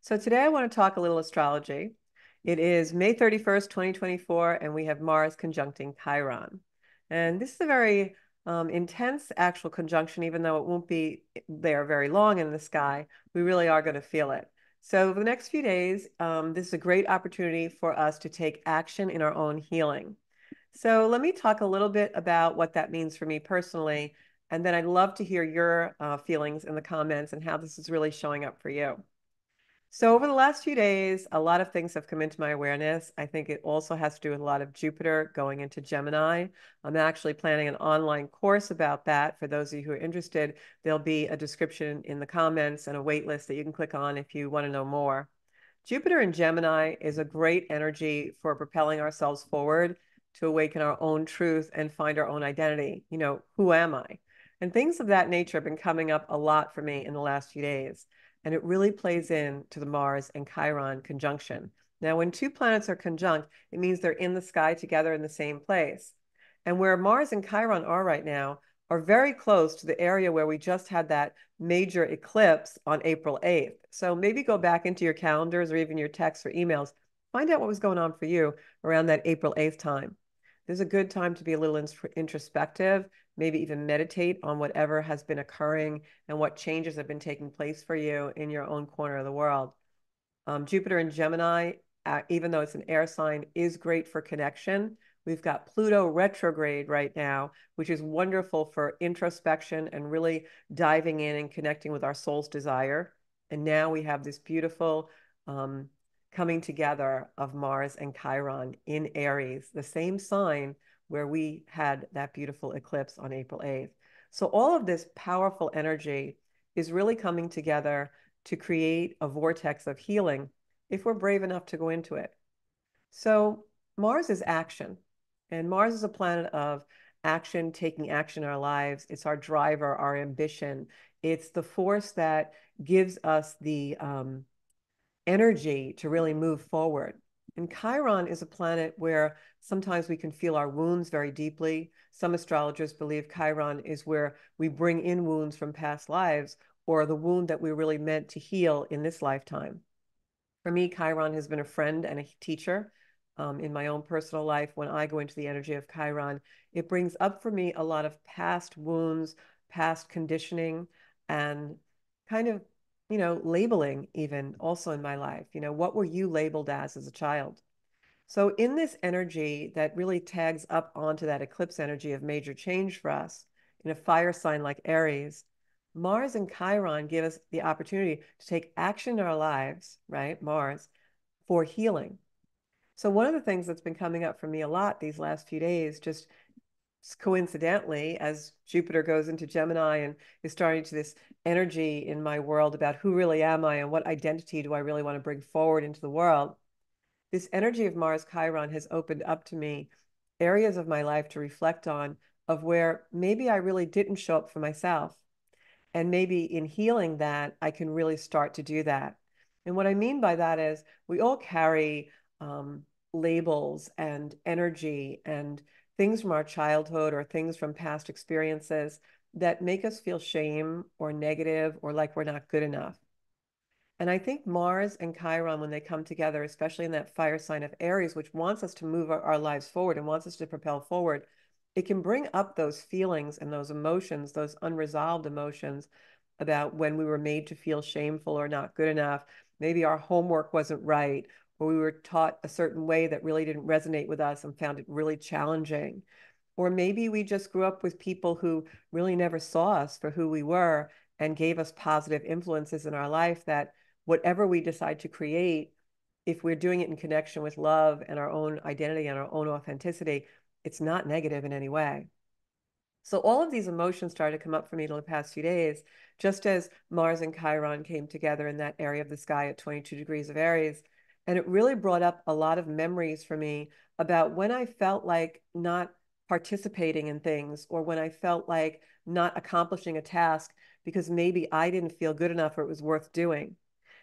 So today I want to talk a little astrology. It is May 31st, 2024, and we have Mars conjuncting Chiron. And this is a very intense actual conjunction, even though it won't be there very long in the sky, we really are going to feel it. So over the next few days, this is a great opportunity for us to take action in our own healing. So let me talk a little bit about what that means for me personally, and then I'd love to hear your feelings in the comments and how this is really showing up for you. So over the last few days, a lot of things have come into my awareness. I think it also has to do with a lot of Jupiter going into Gemini. I'm actually planning an online course about that. For those of you who are interested, there'll be a description in the comments and a wait list that you can click on if you want to know more. Jupiter in Gemini is a great energy for propelling ourselves forward to awaken our own truth and find our own identity. Who am I? And things of that nature have been coming up a lot for me in the last few days. And it really plays into the Mars and Chiron conjunction. Now, when two planets are conjunct, it means they're in the sky together in the same place. And where Mars and Chiron are right now are very close to the area where we just had that major eclipse on April 8th. So maybe go back into your calendars or even your texts or emails, find out what was going on for you around that April 8th time. There's a good time to be a little introspective, maybe even meditate on whatever has been occurring and what changes have been taking place for you in your own corner of the world. Jupiter in Gemini, even though it's an air sign, is great for connection. We've got Pluto retrograde right now, which is wonderful for introspection and really diving in and connecting with our soul's desire. And now we have this beautiful coming together of Mars and Chiron in Aries, the same sign where we had that beautiful eclipse on April 8th. So all of this powerful energy is really coming together to create a vortex of healing if we're brave enough to go into it. So Mars is action, and Mars is a planet of action, taking action in our lives. It's our driver, our ambition. It's the force that gives us the energy to really move forward. And Chiron is a planet where sometimes we can feel our wounds very deeply. Some astrologers believe Chiron is where we bring in wounds from past lives or the wound that we really meant to heal in this lifetime. For me, Chiron has been a friend and a teacher in my own personal life. When I go into the energy of Chiron, it brings up for me a lot of past wounds, past conditioning, and kind of, labeling even also in my life. What were you labeled as a child? So in this energy that really tags up onto that eclipse energy of major change for us in a fire sign like Aries, Mars and Chiron give us the opportunity to take action in our lives, right? Mars, for healing. So one of the things that's been coming up for me a lot these last few days, just coincidentally, as Jupiter goes into Gemini and is starting to this energy in my world about who really am I and what identity do I really want to bring forward into the world, this energy of Mars Chiron has opened up to me areas of my life to reflect on of where maybe I really didn't show up for myself. And maybe in healing that, I can really start to do that. And what I mean by that is we all carry labels and energy and things from our childhood or things from past experiences that make us feel shame or negative or like we're not good enough. And I think Mars and Chiron, when they come together, especially in that fire sign of Aries, which wants us to move our lives forward and wants us to propel forward, it can bring up those feelings and those emotions, those unresolved emotions about when we were made to feel shameful or not good enough. Maybe our homework wasn't right, or we were taught a certain way that really didn't resonate with us and found it really challenging. Or maybe we just grew up with people who really never saw us for who we were and gave us positive influences in our life that whatever we decide to create, if we're doing it in connection with love and our own identity and our own authenticity, it's not negative in any way. So all of these emotions started to come up for me in the past few days, just as Mars and Chiron came together in that area of the sky at 22 degrees of Aries. And it really brought up a lot of memories for me about when I felt like not participating in things or when I felt like not accomplishing a task because maybe I didn't feel good enough or it was worth doing.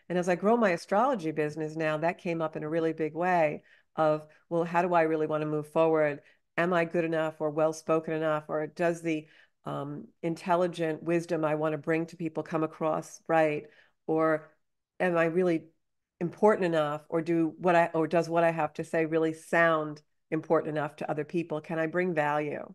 And as I grow my astrology business now, that came up in a really big way of, well, how do I really want to move forward? Am I good enough or well spoken enough? Or does the intelligent wisdom I want to bring to people come across right? Or am I really important enough, or does what I have to say really sound important enough to other people? Can I bring value?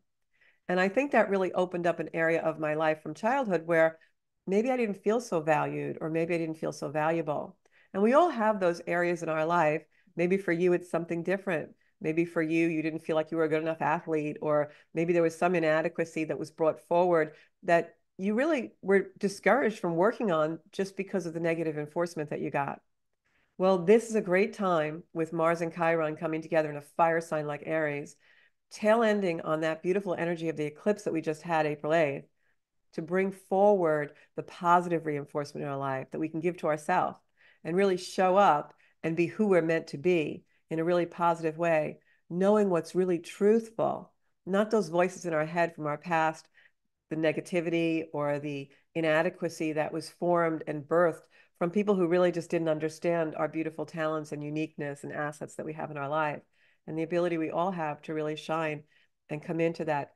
And I think that really opened up an area of my life from childhood where maybe I didn't feel so valued, or maybe I didn't feel so valuable. And we all have those areas in our life. Maybe for you, it's something different. Maybe for you, you didn't feel like you were a good enough athlete, or maybe there was some inadequacy that was brought forward that you really were discouraged from working on just because of the negative enforcement that you got. Well, this is a great time with Mars and Chiron coming together in a fire sign like Aries, tail ending on that beautiful energy of the eclipse that we just had April 8th, to bring forward the positive reinforcement in our life that we can give to ourselves and really show up and be who we're meant to be in a really positive way, knowing what's really truthful, not those voices in our head from our past, the negativity or the inadequacy that was formed and birthed from people who really just didn't understand our beautiful talents and uniqueness and assets that we have in our life, and the ability we all have to really shine and come into that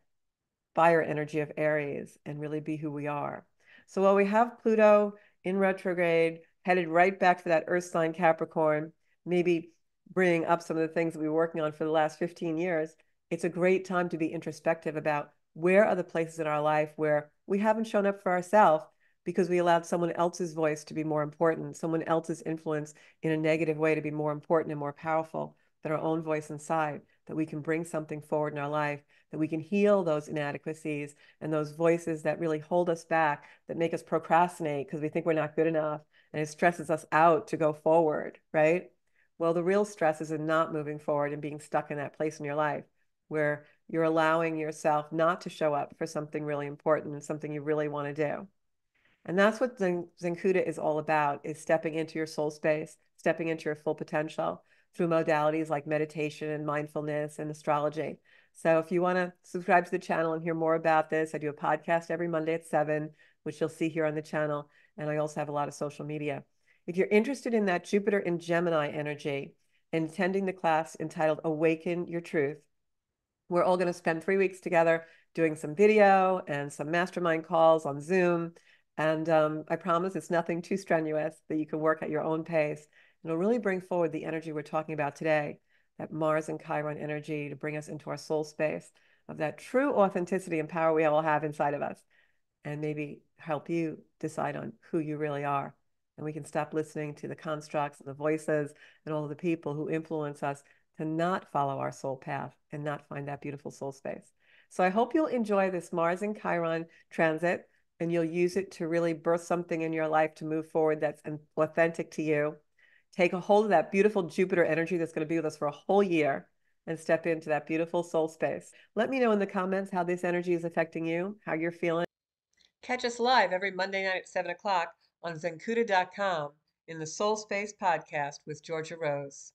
fire energy of Aries and really be who we are. So while we have Pluto in retrograde, headed right back for that Earth sign Capricorn, maybe bringing up some of the things that we were working on for the last 15 years, it's a great time to be introspective about where are the places in our life where we haven't shown up for ourselves because we allowed someone else's voice to be more important, someone else's influence in a negative way to be more important and more powerful than our own voice inside, that we can bring something forward in our life, that we can heal those inadequacies and those voices that really hold us back, that make us procrastinate because we think we're not good enough, and it stresses us out to go forward, right? Well, the real stress is in not moving forward and being stuck in that place in your life where you're allowing yourself not to show up for something really important and something you really want to do. And that's what Zenkuda is all about, is stepping into your soul space, stepping into your full potential through modalities like meditation and mindfulness and astrology. So if you want to subscribe to the channel and hear more about this, I do a podcast every Monday at 7, which you'll see here on the channel. And I also have a lot of social media. If you're interested in that Jupiter in Gemini energy and attending the class entitled Awaken Your Truth, we're all going to spend 3 weeks together doing some video and some mastermind calls on Zoom. And I promise it's nothing too strenuous, that you can work at your own pace. It'll really bring forward the energy we're talking about today, that Mars and Chiron energy, to bring us into our soul space of that true authenticity and power we all have inside of us, and maybe help you decide on who you really are. And we can stop listening to the constructs and the voices and all of the people who influence us to not follow our soul path and not find that beautiful soul space. So I hope you'll enjoy this Mars and Chiron transit, and you'll use it to really birth something in your life to move forward that's authentic to you. Take a hold of that beautiful Jupiter energy that's going to be with us for a whole year and step into that beautiful soul space. Let me know in the comments how this energy is affecting you, how you're feeling. Catch us live every Monday night at 7 o'clock on Zenkuda.com in the Soul Space podcast with Georgia Rose.